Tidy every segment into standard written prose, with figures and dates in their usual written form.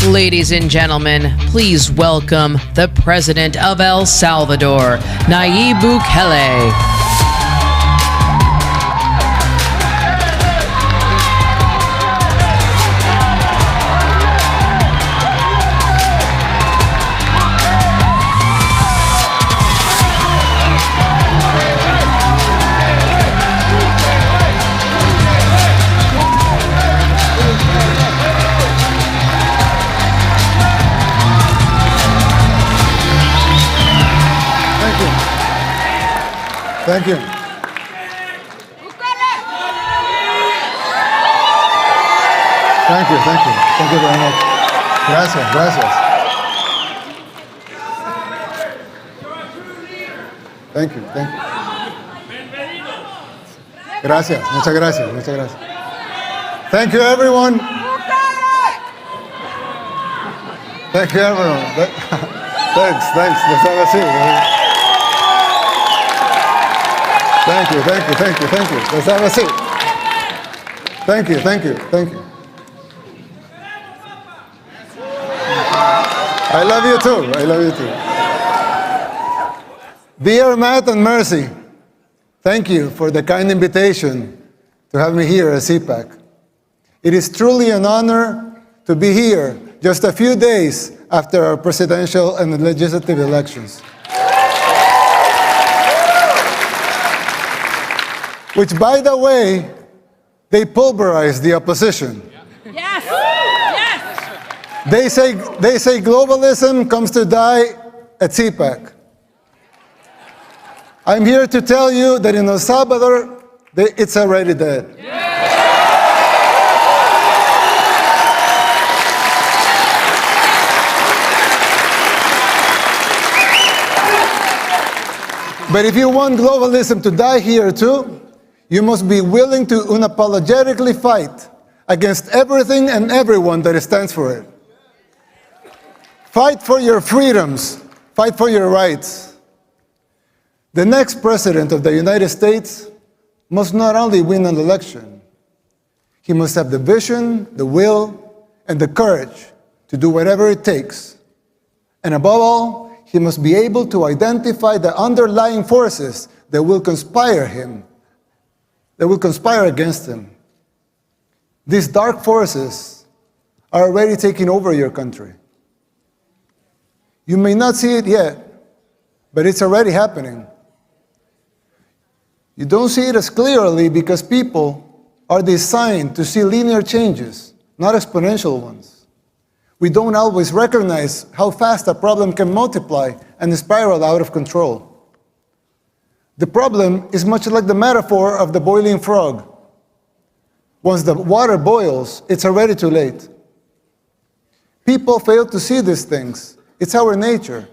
Ladies and gentlemen, please welcome the President of El Salvador, Nayib Bukele. Thank you. Thank you, thank you. Thank you very much. Gracias, gracias. Thank you, thank you. Gracias, muchas gracias, muchas gracias. Thank you, everyone. Thank you, everyone. Thanks. Let's have a seat. Thank you. Let's have a seat. Thank you. I love you too. Dear Matt and Mercy, thank you for the kind invitation to have me here at CPAC. It is truly an honor to be here just a few days after our presidential and legislative elections, which, by the way, they pulverized the opposition. Yes. They say globalism comes to die at CPAC. I'm here to tell you that in El Salvador, it's already dead. But if you want globalism to die here too, you must be willing to unapologetically fight against everything and everyone that stands for it. Fight for your freedoms. Fight for your rights. The next president of the United States must not only win an election, he must have the vision, the will, and the courage to do whatever it takes. And above all, he must be able to identify the underlying forces that will conspire against him. These dark forces are already taking over your country. You may not see it yet, but it's already happening. You don't see it as clearly because people are designed to see linear changes, not exponential ones. We don't always recognize how fast a problem can multiply and spiral out of control. The problem is much like the metaphor of the boiling frog. Once the water boils, it's already too late. People fail to see these things. It's our nature.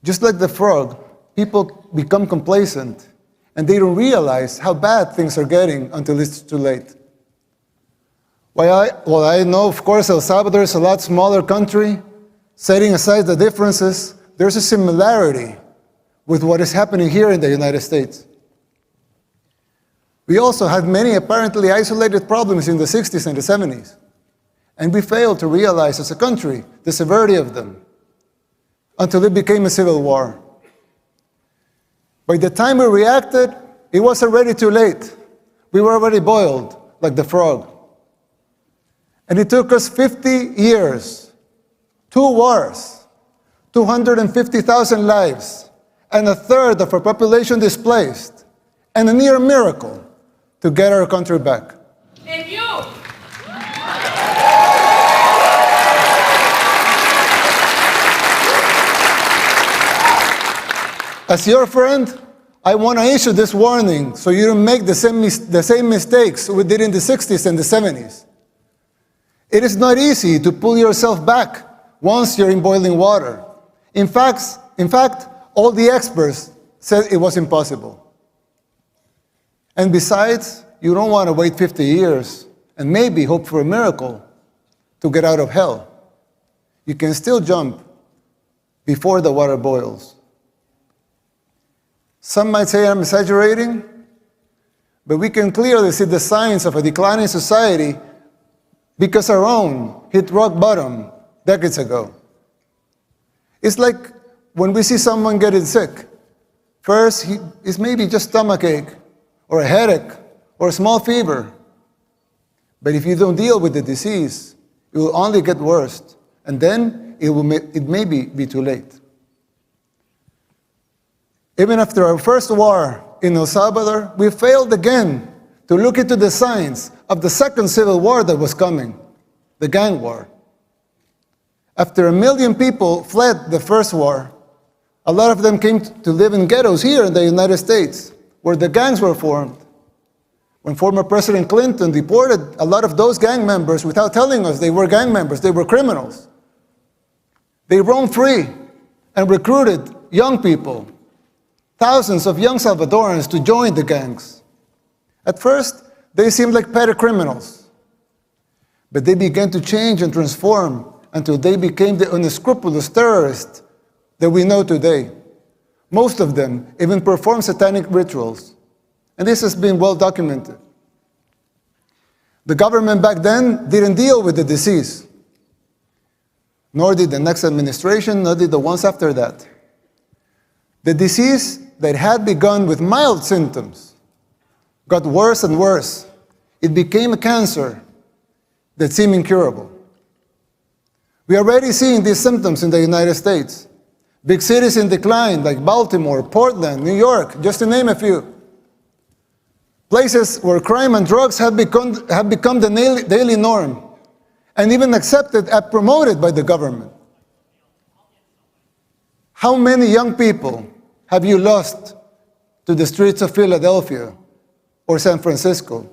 Just like the frog, people become complacent and they don't realize how bad things are getting until it's too late. While I know, of course, El Salvador is a lot smaller country, setting aside the differences, there's a similarity with what is happening here in the United States. We also had many apparently isolated problems in the 60s and the 70s, and we failed to realize as a country the severity of them until it became a civil war. By the time we reacted, it was already too late. We were already boiled like the frog. And it took us 50 years, 2 wars, 250,000 lives, and a third of our population displaced, and a near miracle to get our country back. And you. As your friend, I want to issue this warning so you don't make the same mistakes we did in the 60s and the 70s. It is not easy to pull yourself back once you're in boiling water. In fact, all the experts said it was impossible. And besides, you don't want to wait 50 years and maybe hope for a miracle to get out of hell. You can still jump before the water boils. Some might say I'm exaggerating, but we can clearly see the signs of a declining society because our own hit rock bottom decades ago. It's like when we see someone getting sick. First, it's maybe just stomachache, or a headache, or a small fever. But if you don't deal with the disease, it will only get worse, and then it may be too late. Even after our first war in El Salvador, we failed again to look into the signs of the second civil war that was coming, the gang war. After 1 million people fled the first war, a lot of them came to live in ghettos here in the United States, where the gangs were formed. When former President Clinton deported a lot of those gang members without telling us they were gang members, they were criminals. They roamed free and recruited young people, thousands of young Salvadorans, to join the gangs. At first, they seemed like petty criminals, but they began to change and transform until they became the unscrupulous terrorists that we know today. Most of them even perform satanic rituals, and this has been well documented. The government back then didn't deal with the disease, nor did the next administration, nor did the ones after that. The disease that had begun with mild symptoms got worse and worse. It became a cancer that seemed incurable. We are already seeing these symptoms in the United States. Big cities in decline, like Baltimore, Portland, New York, just to name a few. Places where crime and drugs have become the daily norm, and even accepted and promoted by the government. How many young people have you lost to the streets of Philadelphia or San Francisco,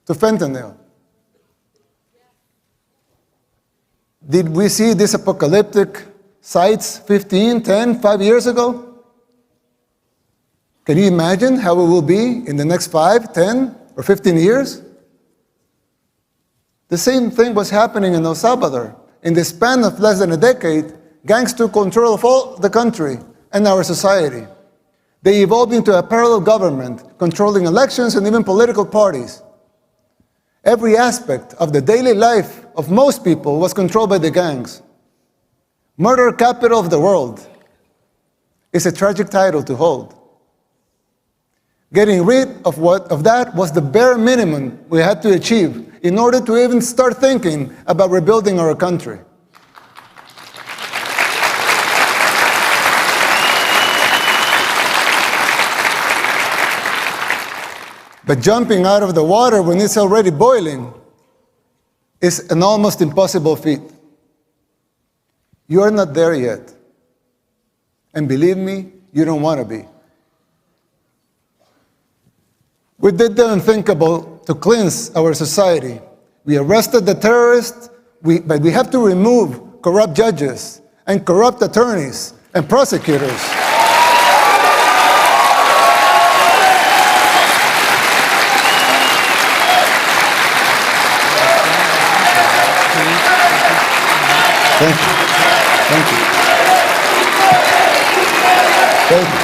to fentanyl? Did we see these apocalyptic sights 15, 10, 5 years ago? Can you imagine how it will be in the next 5, 10, or 15 years? The same thing was happening in El Salvador. In the span of less than a decade, gangs took control of all the country and our society. They evolved into a parallel government, controlling elections and even political parties. Every aspect of the daily life of most people was controlled by the gangs. Murder capital of the world is a tragic title to hold. Getting rid of that was the bare minimum we had to achieve in order to even start thinking about rebuilding our country. But jumping out of the water when it's already boiling is an almost impossible feat. You are not there yet. And believe me, you don't want to be. We did the unthinkable to cleanse our society. We arrested the terrorists, but we have to remove corrupt judges and corrupt attorneys and prosecutors. Thank you. Thank you. Thank you.